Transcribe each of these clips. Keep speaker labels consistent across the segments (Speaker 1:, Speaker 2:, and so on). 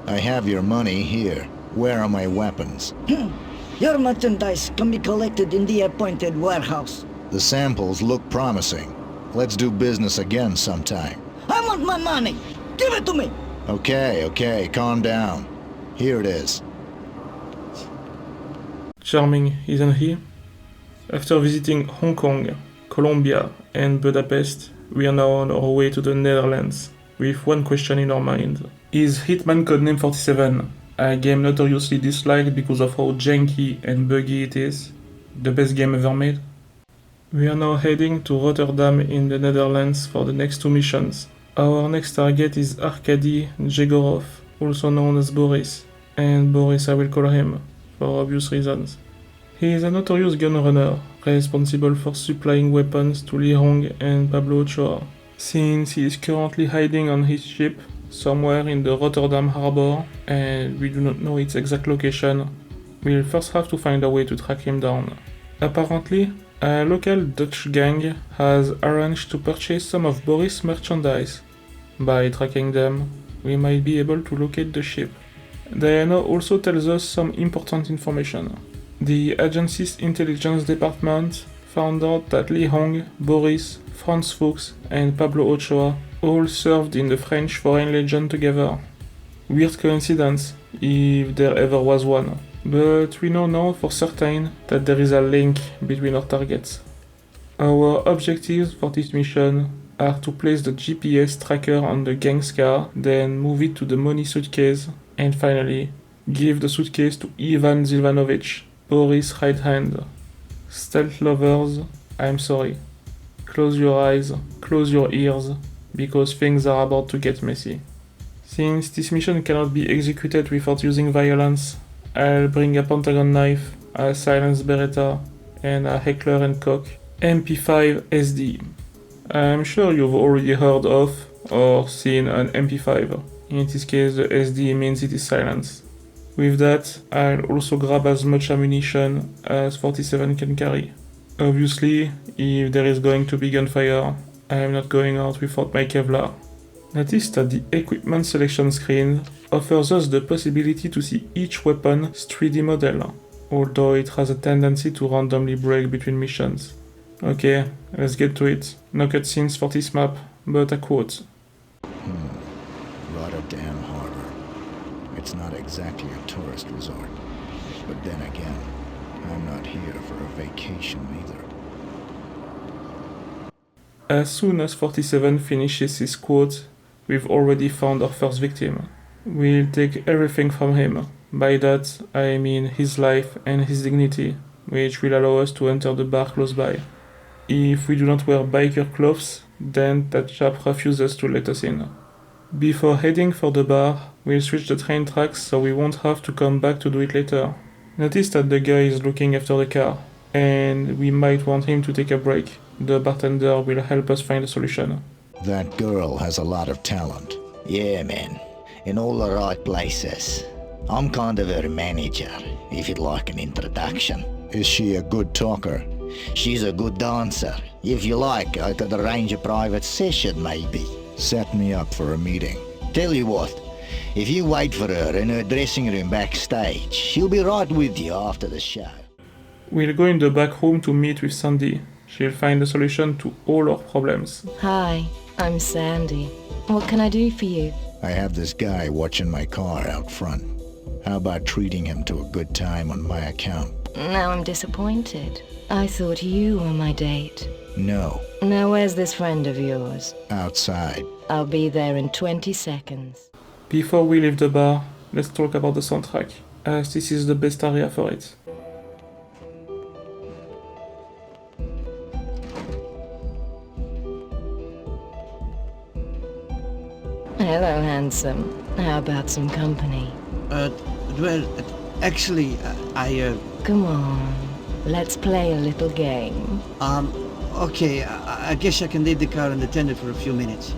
Speaker 1: I have your money here. Where are my weapons?
Speaker 2: Your merchandise can be collected in the appointed warehouse.
Speaker 1: The samples look promising. Let's do business again sometime.
Speaker 2: I want my money! Give it to me!
Speaker 1: Okay, calm down. Here it is.
Speaker 3: Charming, isn't he? After visiting Hong Kong, Colombia, and Budapest, we are now on our way to the Netherlands, with one question in our mind. Is Hitman Codename 47, a game notoriously disliked because of how janky and buggy it is, the best game ever made? We are now heading to Rotterdam in the Netherlands for the next two missions. Our next target is Arkady Jegorov, also known as Boris, and Boris I will call him, for obvious reasons. He is a notorious gun runner, responsible for supplying weapons to Li Hong and Pablo Ochoa. Since he is currently hiding on his ship, somewhere in the Rotterdam harbor, and we do not know its exact location, we'll first have to find a way to track him down. Apparently, a local Dutch gang has arranged to purchase some of Boris' merchandise. By tracking them, we might be able to locate the ship. Diana also tells us some important information. The agency's intelligence department found out that Li Hong, Boris, Franz Fuchs, and Pablo Ochoa all served in the French Foreign Legion together. Weird coincidence, if there ever was one. But we know now for certain that there is a link between our targets. Our objectives for this mission are to place the GPS tracker on the gang's car, then move it to the money suitcase, and finally, give the suitcase to Ivan Zilvanovich, Boris' right hand. Stealth lovers, I'm sorry. Close your eyes, close your ears, because things are about to get messy. Since this mission cannot be executed without using violence, I'll bring a Pentagon knife, a silenced Beretta, and a Heckler & Koch MP5 SD. I'm sure you've already heard of or seen an MP5. In this case, the SD means it is silenced. With that, I'll also grab as much ammunition as 47 can carry. Obviously, if there is going to be gunfire, I am not going out without my Kevlar. Notice that the equipment selection screen offers us the possibility to see each weapon's 3D model, although it has a tendency to randomly break between missions. Okay, let's get to it. No cutscenes for this map, but a quote.
Speaker 1: Rotterdam Harbor. It's not exactly a tourist resort. But then again, I'm not here for a vacation either.
Speaker 3: As soon as 47 finishes his quote, we've already found our first victim. We'll take everything from him. By that, I mean his life and his dignity, which will allow us to enter the bar close by. If we do not wear biker clothes, then that chap refuses to let us in. Before heading for the bar, we'll switch the train tracks so we won't have to come back to do it later. Notice that the guy is looking after the car, and we might want him to take a break. The bartender will help us find a solution.
Speaker 1: That girl has a lot of talent.
Speaker 4: Yeah, man. In all the right places. I'm kind of her manager, if you'd like an introduction.
Speaker 1: Is she a good talker?
Speaker 4: She's a good dancer. If you like, I could arrange a private session, maybe.
Speaker 1: Set me up for a meeting.
Speaker 4: Tell you what, if you wait for her in her dressing room backstage, she'll be right with you after the show.
Speaker 3: We'll go in the back room to meet with Sandy. She'll find a solution to all our problems.
Speaker 5: Hi, I'm Sandy. What can I do for you?
Speaker 1: I have this guy watching my car out front. How about treating him to a good time on my account?
Speaker 5: Now I'm disappointed. I thought you were my date.
Speaker 1: No.
Speaker 5: Now where's this friend of yours?
Speaker 1: Outside.
Speaker 5: I'll be there in 20 seconds.
Speaker 3: Before we leave the bar, let's talk about the soundtrack, as this is the best area for it.
Speaker 5: Hello, handsome. How about some company?
Speaker 6: Well, actually,
Speaker 5: Come on, let's play a little game.
Speaker 6: okay, I guess I can leave the car unattended for a few minutes.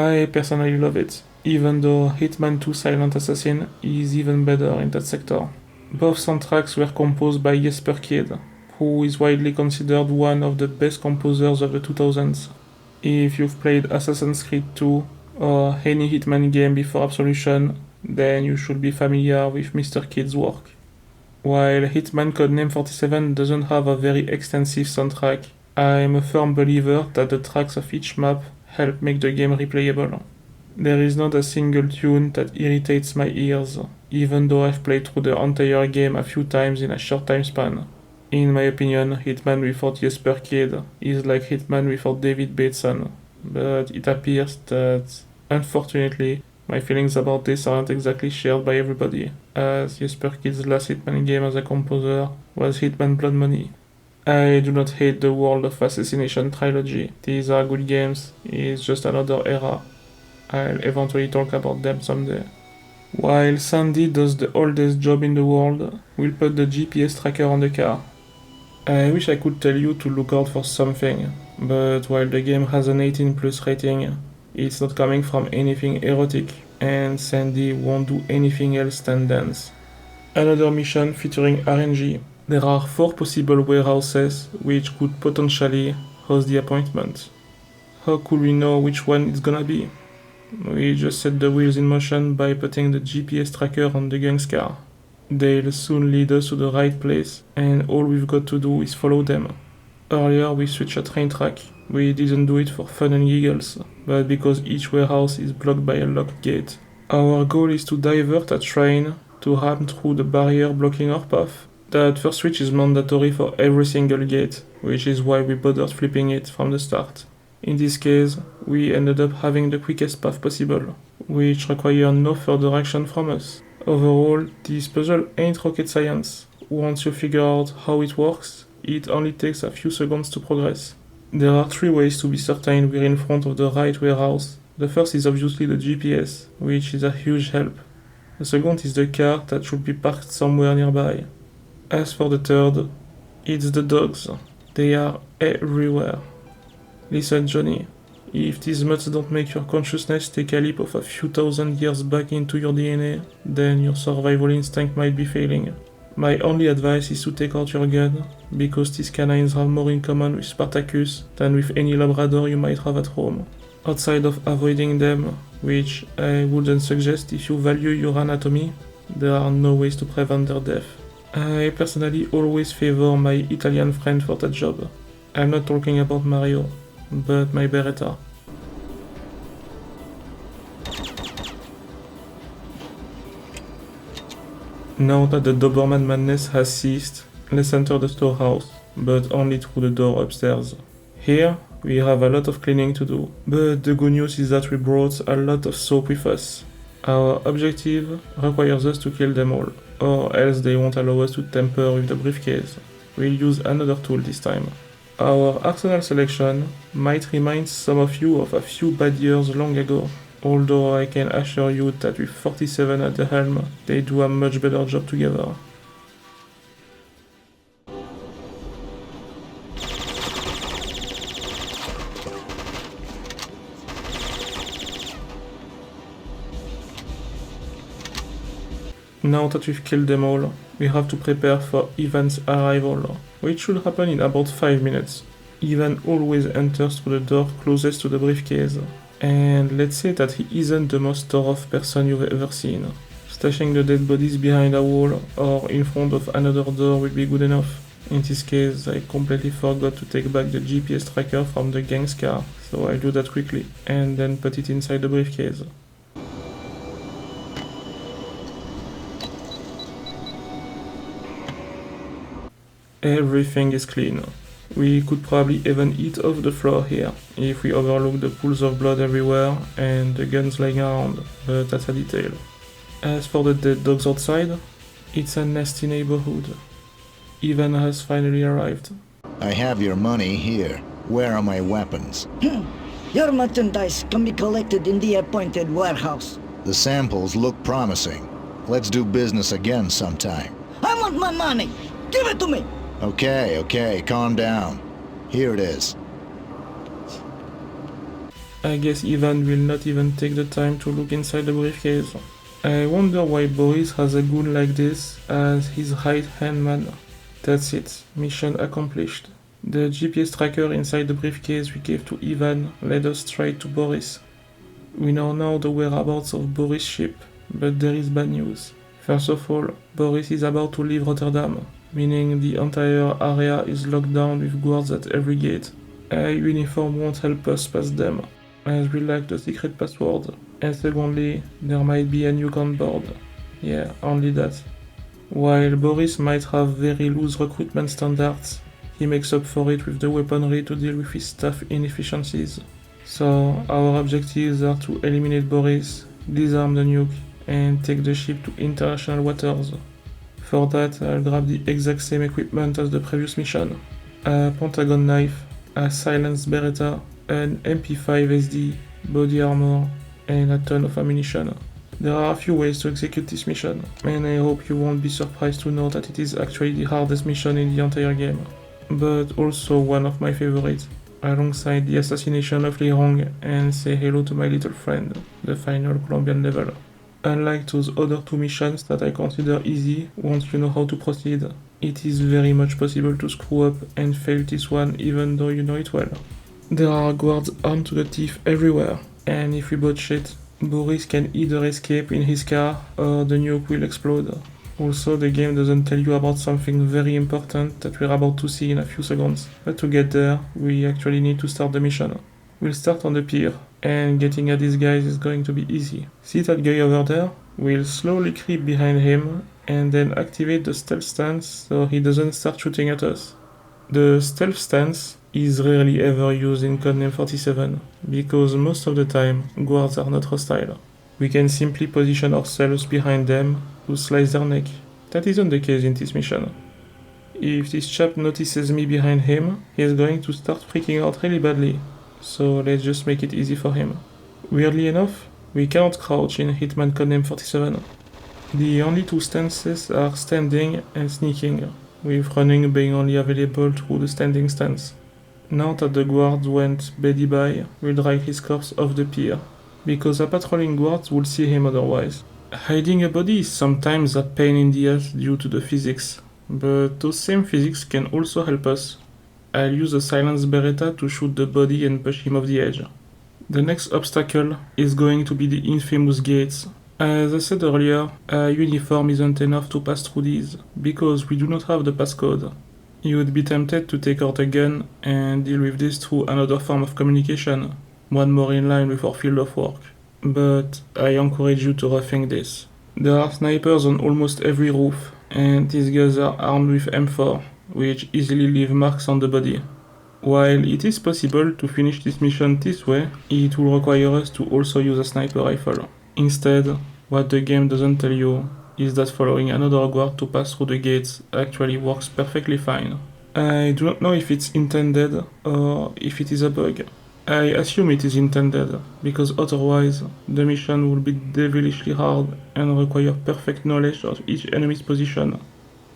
Speaker 3: I personally love it, even though Hitman 2 Silent Assassin is even better in that sector. Both soundtracks were composed by Jesper Kyd, who is widely considered one of the best composers of the 2000s. If you've played Assassin's Creed 2 or any Hitman game before Absolution, then you should be familiar with Mr. Kyd's work. While Hitman Codename 47 doesn't have a very extensive soundtrack, I'm a firm believer that the tracks of each map help make the game replayable. There is not a single tune that irritates my ears, even though I've played through the entire game a few times in a short time span. In my opinion, Hitman without Jesper Kyd is like Hitman without David Bateson, but it appears that, unfortunately, my feelings about this aren't exactly shared by everybody, as Jesper Kyd's last Hitman game as a composer was Hitman Blood Money. I do not hate the World of Assassination trilogy. These are good games, it's just another era. I'll eventually talk about them someday. While Sandy does the oldest job in the world, we'll put the GPS tracker on the car. I wish I could tell you to look out for something, but while the game has an 18+ rating, it's not coming from anything erotic, and Sandy won't do anything else than dance. Another mission featuring RNG. There are 4 possible warehouses which could potentially host the appointment. How could we know which one it's gonna be? We just set the wheels in motion by putting the GPS tracker on the gang's car. They'll soon lead us to the right place, and all we've got to do is follow them. Earlier we switched a train track. We didn't do it for fun and giggles, but because each warehouse is blocked by a locked gate. Our goal is to divert a train to ram through the barrier blocking our path. That first switch is mandatory for every single gate, which is why we bothered flipping it from the start. In this case, we ended up having the quickest path possible, which required no further action from us. Overall, this puzzle ain't rocket science. Once you figure out how it works, it only takes a few seconds to progress. There are 3 ways to be certain we're in front of the right warehouse. The first is obviously the GPS, which is a huge help. The second is the car that should be parked somewhere nearby. As for the third, it's the dogs. They are everywhere. Listen, Johnny, if these muds don't make your consciousness take a leap of a few thousand years back into your DNA, then your survival instinct might be failing. My only advice is to take out your gun, because these canines have more in common with Spartacus than with any Labrador you might have at home. Outside of avoiding them, which I wouldn't suggest if you value your anatomy, there are no ways to prevent their death. I personally always favor my Italian friend for that job. I'm not talking about Mario, but my Beretta. Now that the Doberman madness has ceased, let's enter the storehouse, but only through the door upstairs. Here, we have a lot of cleaning to do, but the good news is that we brought a lot of soap with us. Our objective requires us to kill them all, or else they won't allow us to tamper with the briefcase. We'll use another tool this time. Our arsenal selection might remind some of you of a few bad years long ago, although I can assure you that with 47 at the helm, they do a much better job together. Now that we've killed them all, we have to prepare for Ivan's arrival, which should happen in about 5 minutes. Ivan always enters through the door closest to the briefcase, and let's say that he isn't the most thorough person you've ever seen. Stashing the dead bodies behind a wall or in front of another door will be good enough. In this case, I completely forgot to take back the GPS tracker from the gang's car, so I'll do that quickly, and then put it inside the briefcase. Everything is clean. We could probably even eat off the floor here, if we overlook the pools of blood everywhere and the guns lying around, but that's a detail. As for the dead dogs outside, it's a nasty neighborhood. Ivan has finally arrived.
Speaker 1: I have your money here. Where are my weapons?
Speaker 2: Your merchandise can be collected in the appointed warehouse.
Speaker 1: The samples look promising. Let's do business again sometime.
Speaker 2: I want my money! Give it to me!
Speaker 1: Okay, calm down. Here it is.
Speaker 3: I guess Ivan will not even take the time to look inside the briefcase. I wonder why Boris has a goon like this as his right-hand man. That's it, mission accomplished. The GPS tracker inside the briefcase we gave to Ivan led us straight to Boris. We now know the whereabouts of Boris' ship, but there is bad news. First of all, Boris is about to leave Rotterdam, meaning the entire area is locked down with guards at every gate. A uniform won't help us pass them, as we lack the secret password. And secondly, there might be a nuke on board. Yeah, only that. While Boris might have very loose recruitment standards, he makes up for it with the weaponry to deal with his staff inefficiencies. So, our objectives are to eliminate Boris, disarm the nuke, and take the ship to international waters. For that, I'll grab the exact same equipment as the previous mission. A Pentagon knife, a silenced Beretta, an MP5 SD, body armor, and a ton of ammunition. There are a few ways to execute this mission, and I hope you won't be surprised to know that it is actually the hardest mission in the entire game, but also one of my favorites, alongside the assassination of Li Hong and say hello to my little friend, the final Colombian level. Unlike those other two missions that I consider easy once you know how to proceed, it is very much possible to screw up and fail this one even though you know it well. There are guards armed to the teeth everywhere, and if we botch shit, Boris can either escape in his car or the nuke will explode. Also, the game doesn't tell you about something very important that we're about to see in a few seconds, but to get there, we actually need to start the mission. We'll start on the pier, and getting at these guys is going to be easy. See that guy over there? We'll slowly creep behind him, and then activate the stealth stance so he doesn't start shooting at us. The stealth stance is rarely ever used in Codename 47, because most of the time, guards are not hostile. We can simply position ourselves behind them to slice their neck. That isn't the case in this mission. If this chap notices me behind him, he is going to start freaking out really badly, so let's just make it easy for him. Weirdly enough, we cannot crouch in Hitman Codename 47. The only two stances are standing and sneaking, with running being only available through the standing stance. Now that the guard went beddy by, we'll drag his corpse off the pier, because a patrolling guard will see him otherwise. Hiding a body is sometimes a pain in the ass due to the physics, but those same physics can also help us. I'll use a silenced Beretta to shoot the body and push him off the edge. The next obstacle is going to be the infamous gates. As I said earlier, a uniform isn't enough to pass through these, because we do not have the passcode. You would be tempted to take out a gun and deal with this through another form of communication, one more in line with our field of work. But I encourage you to rethink this. There are snipers on almost every roof, and these guys are armed with M4, which easily leave marks on the body. While it is possible to finish this mission this way, it will require us to also use a sniper rifle. Instead, what the game doesn't tell you is that following another guard to pass through the gates actually works perfectly fine. I do not know if it's intended or if it is a bug. I assume it is intended, because otherwise the mission will be devilishly hard and require perfect knowledge of each enemy's position.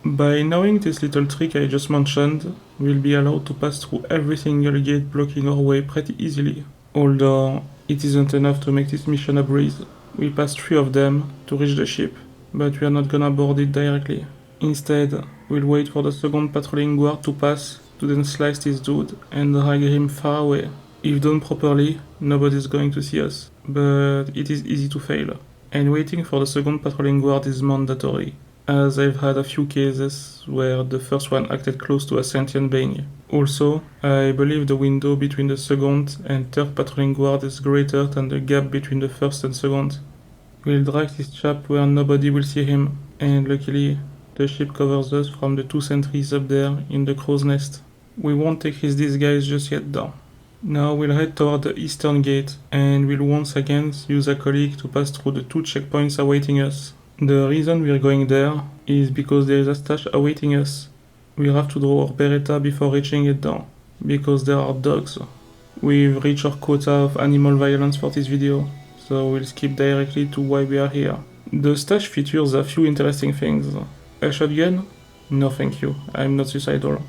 Speaker 3: By knowing this little trick I just mentioned, we'll be allowed to pass through every single gate blocking our way pretty easily. Although it isn't enough to make this mission a breeze. We passed 3 of them to reach the ship, but we are not gonna board it directly. Instead, we'll wait for the second patrolling guard to pass to then slice this dude and drag him far away. If done properly, nobody's going to see us, but it is easy to fail. And waiting for the second patrolling guard is mandatory, as I've had a few cases where the first one acted close to a sentient being. Also, I believe the window between the second and third patrolling guard is greater than the gap between the first and second. We'll drag this chap where nobody will see him, and luckily, the ship covers us from the 2 sentries up there in the crow's nest. We won't take his disguise just yet though. Now we'll head toward the eastern gate, and we'll once again use a colleague to pass through the 2 checkpoints awaiting us. The reason we're going there is because there is a stash awaiting us. We have to draw our Beretta before reaching it though, because there are dogs. We've reached our quota of animal violence for this video, so we'll skip directly to why we are here. The stash features a few interesting things. A shotgun? No thank you, I'm not suicidal.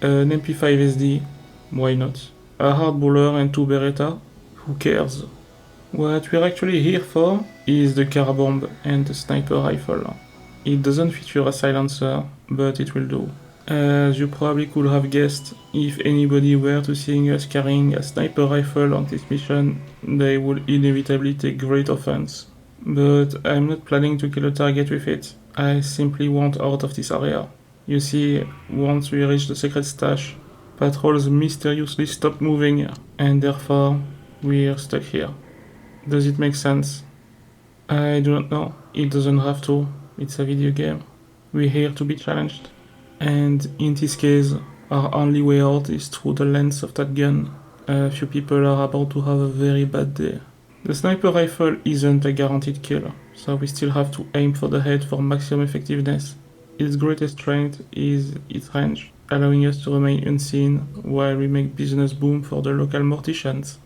Speaker 3: An MP5 SD? Why not? A hardballer and 2 Beretta? who cares? What we're actually here for is the car bomb and the sniper rifle. It doesn't feature a silencer, but it will do. As you probably could have guessed, if anybody were to seeing us carrying a sniper rifle on this mission, they would inevitably take great offense. But I'm not planning to kill a target with it. I simply want out of this area. You see, once we reach the secret stash, patrols mysteriously stop moving, and therefore, we're stuck here. Does it make sense? I do not know. It doesn't have to. It's a video game. We're here to be challenged. And in this case, our only way out is through the lens of that gun. A few people are about to have a very bad day. The sniper rifle isn't a guaranteed kill, so we still have to aim for the head for maximum effectiveness. Its greatest strength is its range, allowing us to remain unseen while we make business boom for the local morticians.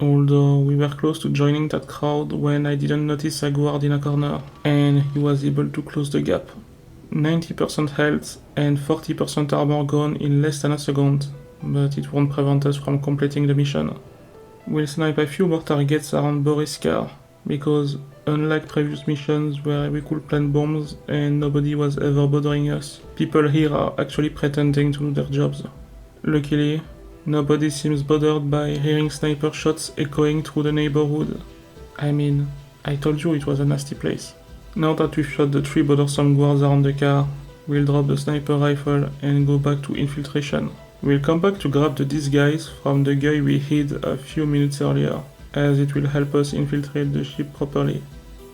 Speaker 3: Although we were close to joining that crowd when I didn't notice a guard in a corner, and he was able to close the gap. 90% health and 40% armor gone in less than a second, but it won't prevent us from completing the mission. We'll snipe a few more targets around Boris' car, because unlike previous missions where we could plant bombs and nobody was ever bothering us, people here are actually pretending to do their jobs. Luckily, nobody seems bothered by hearing sniper shots echoing through the neighborhood. I mean, I told you it was a nasty place. Now that we've shot the 3 bothersome guards around the car, we'll drop the sniper rifle and go back to infiltration. We'll come back to grab the disguise from the guy we hid a few minutes earlier, as it will help us infiltrate the ship properly.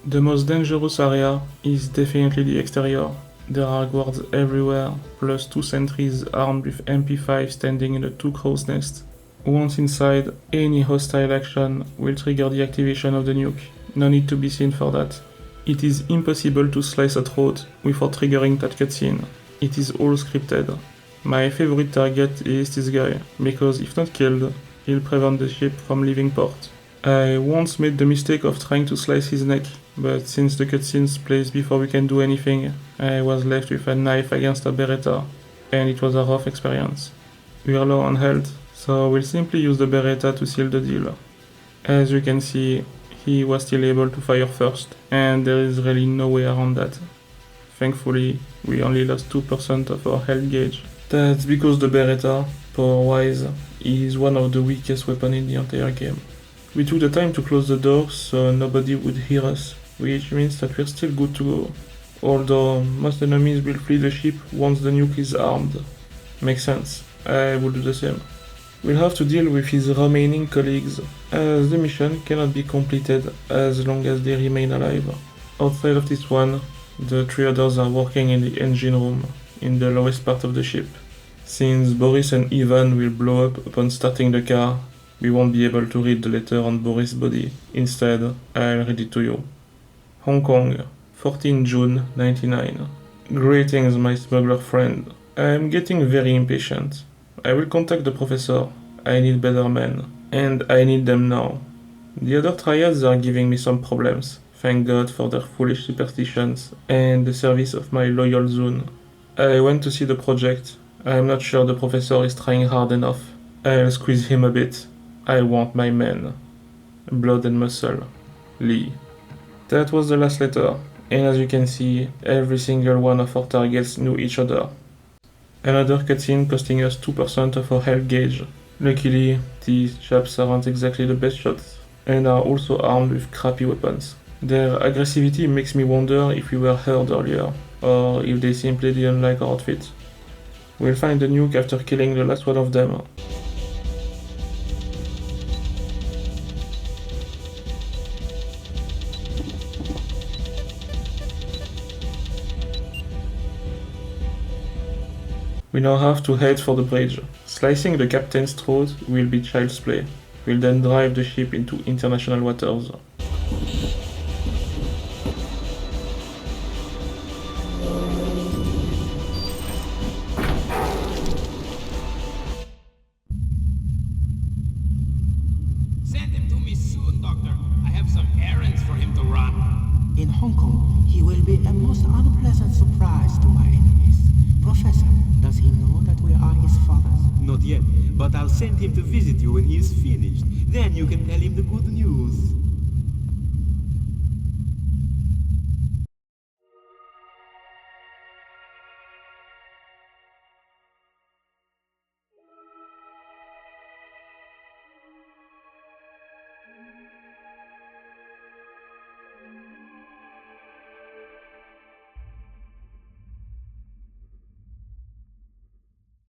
Speaker 3: The most dangerous area is definitely the exterior. There are guards everywhere, plus 2 sentries armed with MP5 standing in the 2 crow's nests. Once inside, any hostile action will trigger the activation of the nuke. No need to be seen for that. It is impossible to slice a throat without triggering that cutscene. It is all scripted. My favorite target is this guy, because if not killed, he'll prevent the ship from leaving port. I once made the mistake of trying to slice his neck, but since the cutscenes plays before we can do anything, I was left with a knife against a Beretta, and it was a rough experience. We are low on health, so we'll simply use the Beretta to seal the deal. As you can see, he was still able to fire first, and there is really no way around that. Thankfully, we only lost 2% of our health gauge. That's because the Beretta, power-wise, is one of the weakest weapons in the entire game. We took the time to close the door so nobody would hear us, which means that we're still good to go. Although most enemies will flee the ship once the nuke is armed. Makes sense, I will do the same. We'll have to deal with his remaining colleagues, as the mission cannot be completed as long as they remain alive. Outside of this one, the 3 others are working in the engine room, in the lowest part of the ship. Since Boris and Ivan will blow up upon starting the car, we won't be able to read the letter on Boris' body. Instead, I'll read it to you. Hong Kong, 14 June 99. Greetings, my smuggler friend. I'm getting very impatient. I will contact the professor. I need better men. And I need them now. The other triads are giving me some problems. Thank God for their foolish superstitions and the service of my loyal Zun. I went to see the project. I'm not sure the professor is trying hard enough. I'll squeeze him a bit. I want my men. Blood and muscle. Lee. That was the last letter, and as you can see, every single one of our targets knew each other. Another cutscene costing us 2% of our health gauge. Luckily, these chaps aren't exactly the best shots, and are also armed with crappy weapons. Their aggressivity makes me wonder if we were heard earlier, or if they simply didn't like our outfit. We'll find the nuke after killing the last one of them. We now have to head for the bridge. Slicing the captain's throat will be child's play. We'll then drive the ship into international waters.
Speaker 7: Send him to me soon, Doctor. I have some errands for him to run.
Speaker 8: In Hong Kong, he will be a most unpleasant surprise to my enemies. Professor, does he know that we are his fathers?
Speaker 7: Not yet, but I'll send him to visit you when he is finished. Then you can tell him the good news.